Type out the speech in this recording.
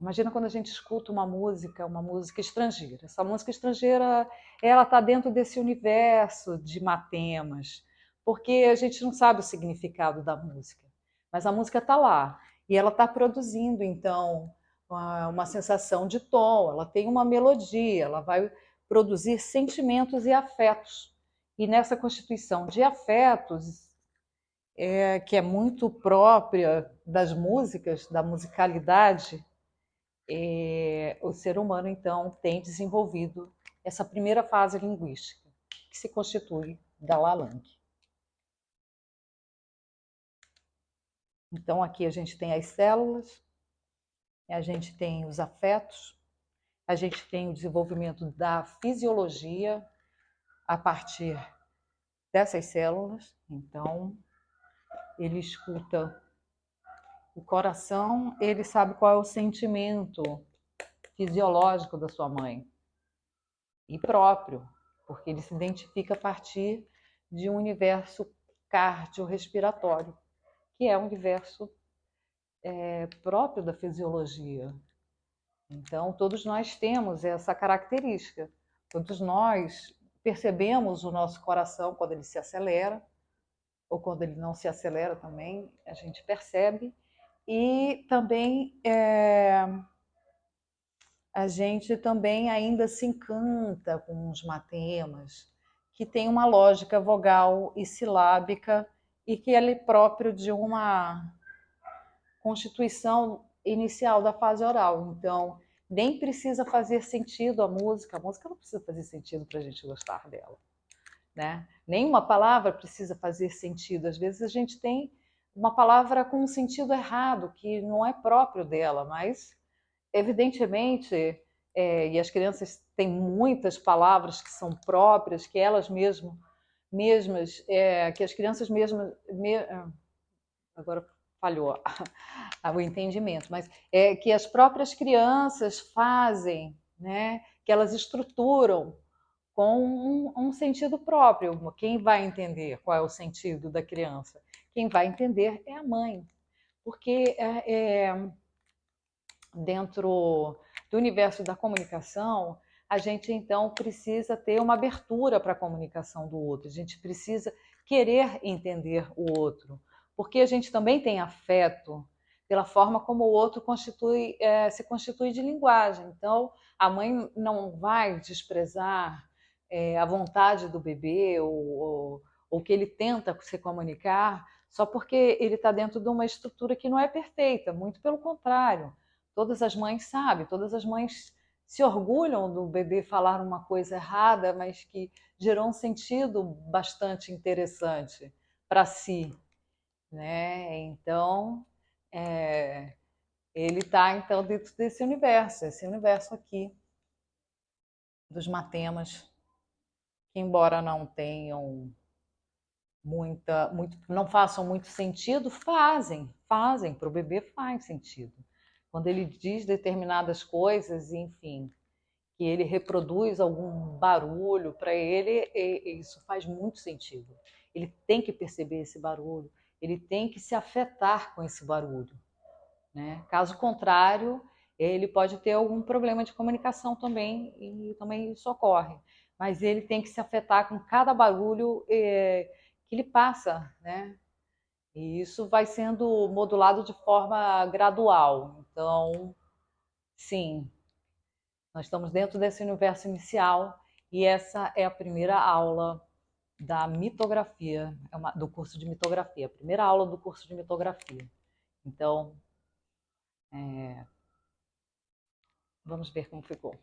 Imagina quando a gente escuta uma música estrangeira. Essa música estrangeira, ela está dentro desse universo de matemas, porque a gente não sabe o significado da música, mas a música está lá e ela está produzindo, então, uma sensação de tom, ela tem uma melodia, ela vai produzir sentimentos e afetos. E nessa constituição de afetos, que é muito própria das músicas, da musicalidade, o ser humano, então, tem desenvolvido essa primeira fase linguística, que se constitui da Lalang. Então, aqui a gente tem as células, a gente tem os afetos, a gente tem o desenvolvimento da fisiologia a partir dessas células. Então, ele escuta o coração, ele sabe qual é o sentimento fisiológico da sua mãe e próprio, porque ele se identifica a partir de um universo cardiorrespiratório, que é um universo próprio da fisiologia. Então, todos nós temos essa característica. Todos nós percebemos o nosso coração quando ele se acelera, ou quando ele não se acelera também, a gente percebe. E também a gente também ainda se encanta com os matemas, que tem uma lógica vogal e silábica e que ele é próprio de uma constituição inicial da fase oral. Então, nem precisa fazer sentido a música não precisa fazer sentido para a gente gostar dela, né? Nenhuma palavra precisa fazer sentido. Às vezes a gente tem uma palavra com um sentido errado, que não é próprio dela, mas evidentemente, e as crianças têm muitas palavras que são próprias, que elas mesmas, que as crianças mesmas, agora falhou o entendimento, mas que as próprias crianças fazem, né? Que elas estruturam com um sentido próprio. Quem vai entender qual é o sentido da criança? Quem vai entender é a mãe, porque dentro do universo da comunicação, a gente então precisa ter uma abertura para a comunicação do outro, a gente precisa querer entender o outro, porque a gente também tem afeto pela forma como o outro se constitui de linguagem. Então, a mãe não vai desprezar a vontade do bebê ou que ele tenta se comunicar só porque ele está dentro de uma estrutura que não é perfeita, muito pelo contrário. Todas as mães sabem, todas as mães se orgulham do bebê falar uma coisa errada, mas que gerou um sentido bastante interessante para si, né? Então, ele está então dentro desse universo, esse universo aqui dos matemas, que embora não tenham não façam muito sentido, fazem, para o bebê faz sentido. Quando ele diz determinadas coisas, enfim, que ele reproduz algum barulho, para ele isso faz muito sentido. Ele tem que perceber esse barulho, ele tem que se afetar com esse barulho, né? Caso contrário, ele pode ter algum problema de comunicação também, e também isso ocorre. Mas ele tem que se afetar com cada barulho que ele passa, né? E isso vai sendo modulado de forma gradual. Então, sim, nós estamos dentro desse universo inicial e essa é a primeira aula da mitografia, do curso de mitografia, a primeira aula do curso de mitografia. Então, vamos ver como ficou.